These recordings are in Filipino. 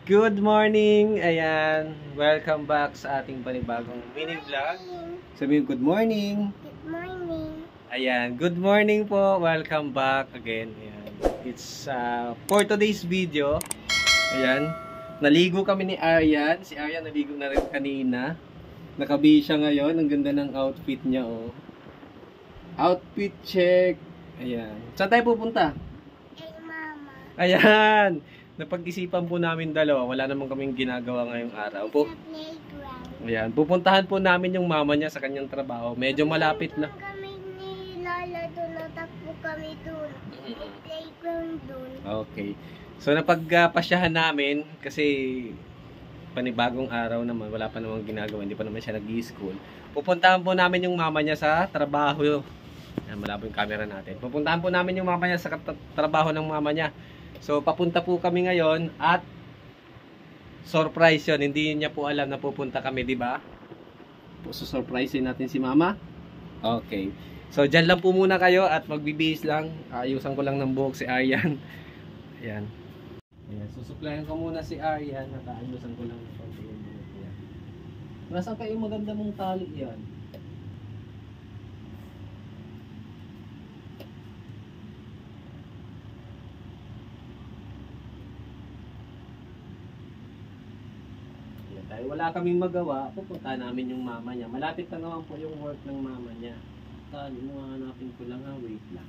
Good morning! Ayan, welcome back sa ating panibagong mini vlog. Sabihin, good morning! Good morning. Ayan, good morning po! Welcome back again. Ayan. It's for today's video. Ayan, naligo kami ni Aryan. Si Aryan naligo na rin kanina. Nakabihis siya ngayon. Ang ganda ng outfit niya, oh. Outfit check. Ayan. Saan tayo pupunta? Hey, Mama. Ayan! Napag-isipan po namin dalawa. Wala naman kaming ginagawa ngayong araw po. Sa playground. Ayan, pupuntahan po namin yung mama niya sa kanyang trabaho. Medyo malapit na. Kami ni Lola doon. Natakbo kami doon. Playground doon. Okay. So napagpasyahan namin kasi panibagong araw naman. Wala pa namang ginagawa. Hindi pa naman siya nag-i-school. Pupuntahan po namin yung mama niya sa trabaho. Ayan, malabo yung camera natin. Pupuntahan po namin yung mama niya sa trabaho ng mama niya. So, papunta po kami ngayon at surprise yun. Hindi niya po alam na pupunta kami, di ba? So, surprisein natin si Mama. Okay. So, dyan lang po muna kayo at magbibihis lang. Ayusan ko lang ng buhok si Aryan. Ayan. Ayan. Susuplayan ko muna si Aryan at ayusan ko lang ng konti yung buhok niya. Nasaan kayo maganda mong tali yan? Dahil wala kaming magawa, pupunta namin yung mama niya. Malapit na naman po yung work ng mama niya. Tali mo, hanapin ko lang ha. Wait lang.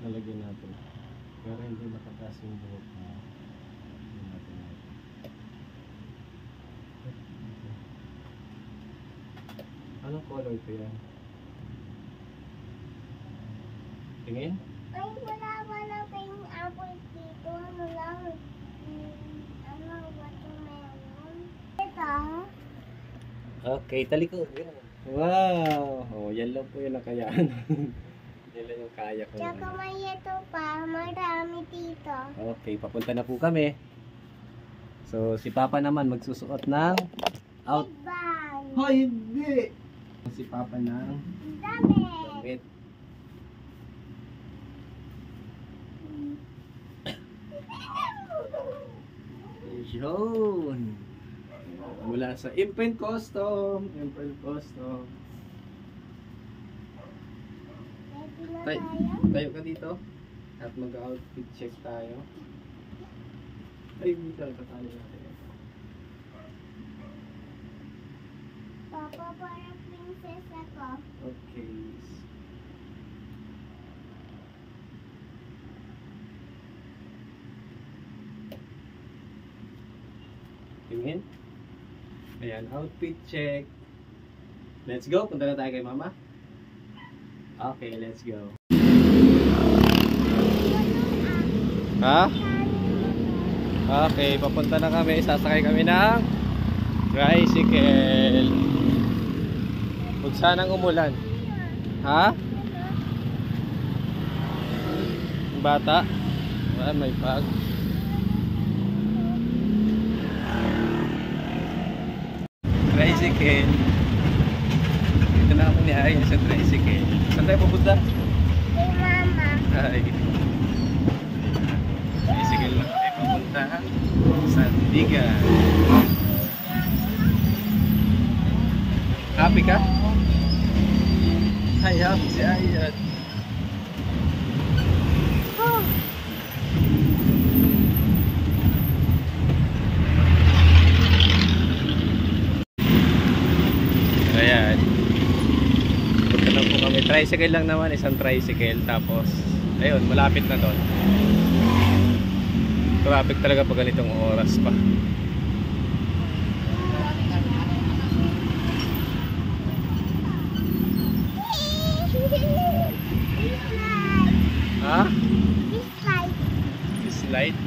Lalagyan natin. Pero hindi matatas yung buhok na. Lalagyan natin. Anong color ito yan? Tingin? Ay, wala pa yung apple dito. Ano lang? Watermelon. Ito. Okay, talikod. Wow! Oh, yan lang po yung nakayaan. Yan lang yung kaya ko. Tsaka may ito pa. Marami dito. Okay, papunta na po kami. So, si Papa naman magsusuot ng out. Bang! Hoy, hindi! Si Papa ng Damit. damit. Yun! Mula sa Imprint Custom. Imprint Custom. Ready na Tay tayo? tayo ka dito. At mag-outfit check tayo. Ay, dito. Tatali natin. Papa, para princess ako. Okay. Tingin. Ayan, outfit check. Let's go. Punta na tayo kay Mama. Okay, let's go. Ha? Okay, papunta na kami. Sasakay kami ng tricycle. Huwag sanang umulan. Ha? Bata? Ah, may bag. Tricycle. Ito na ako ni Arya sa tricycle. Saan tayo pupunta? Hey, Mama. Ay. Tricycle lang tayo pupunta sa Bigan. Happy ka? Ay, happy si Arya. Oh. Ayan. Punta lang po kami. Tricycle lang naman. Isang tricycle. Tapos, ayun, malapit na doon. Traffic talaga pag ganitong oras pa. Ha? Slide.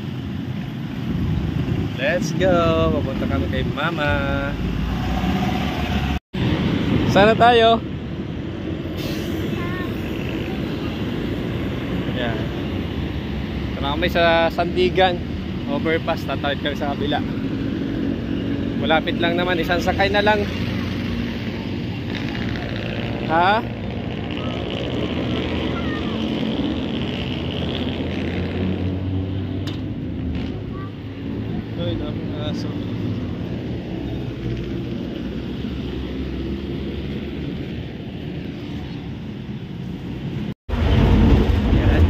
Let's go. Papunta kami kay Mama. Sana tayo. Mamay sa Sandigan overpass, tatawid kami sa kabila. Malapit lang naman, isang sakay na lang. Ha? Ay, daming aso. Yan.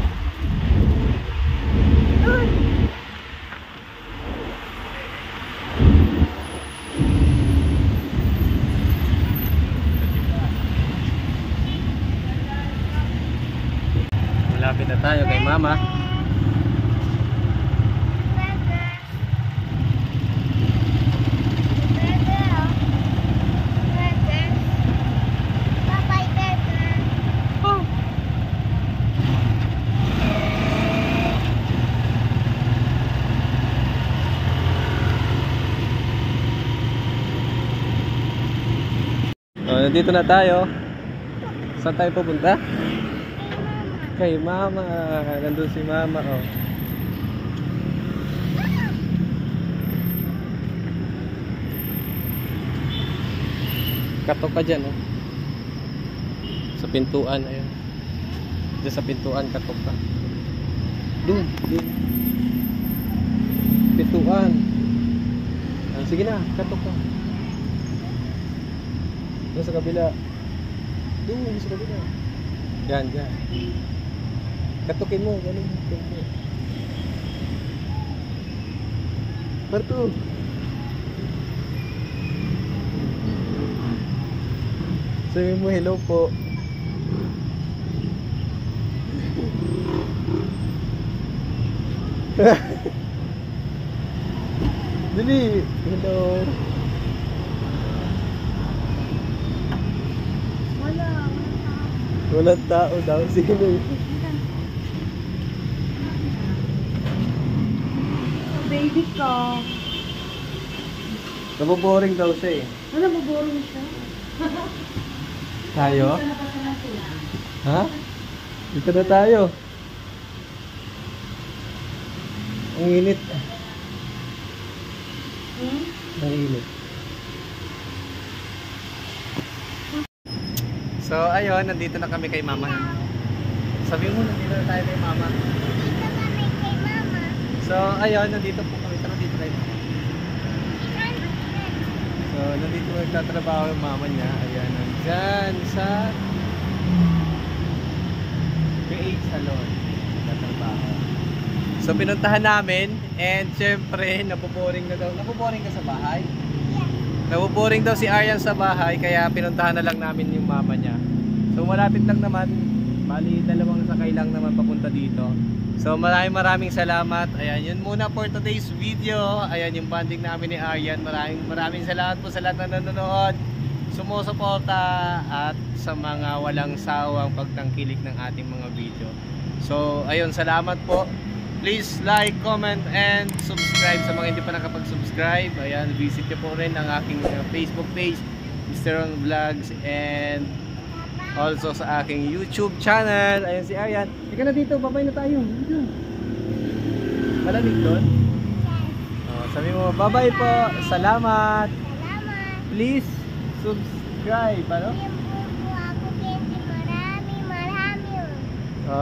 Malapit na tayo kay Mama. Oh, nandito na tayo. Saan tayo pupunta? Kay Mama. Nandun si Mama, oh. Katok ka dyan, oh. Sa pintuan, ayun. Diyan sa pintuan, katok ka. Doon, doon. Pintuan. Ah, sige na, katok ka. Doon sa kabila. Doon sa kabila. Yan, yan. Katukin mo, ganun. Parto. Sabi mo, hello po. Dali, hello. Walang tao daw. Sige na. Baby ko. Naboboring daw siya eh. Ano, maboring siya? Tayo? Ha? Dito na tayo. Ang init. Ang init. So ayun, nandito na kami kay Mama. Sabi mo, nandito na tayo kay Mama. Dito kami kay Mama. So ayun, nandito po kami. Tara dito kay Mama. So nandito nagtatrabaho yung Mama niya. Ayan, nandyan sa PH Salon. Nagtatrabaho. So pinuntahan namin. And syempre, naboboring na daw. Naboboring ka sa bahay? Naboboring daw si Aryan sa bahay, kaya pinuntahan na lang namin yung mama niya. So malapit lang naman, bali dalawang sakay lang naman papunta dito. So maraming salamat. Ayan, yun muna for today's video. Ayan yung bonding namin ni Aryan. Maraming salamat po sa lahat na nanonood, sumusuporta at sa mga walang sawang pagtangkilik ng ating mga video. So ayun, salamat po. Please like, comment, and subscribe sa mga hindi pa nakapag-subscribe. Ayan, visit nyo po rin ang aking Facebook page, Mr. Ron Vlogs, and also sa aking YouTube channel. Ayan si Aryan. Ika na dito, babay na tayo. Malamig doon? Oh, sabi mo, babay po. Salamat. Please subscribe. Ano?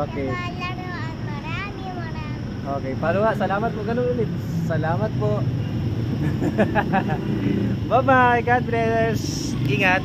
Okay. Okay, paano nga? Salamat po. Ganun ulit. Salamat po. Bye-bye. God bless. Ingat.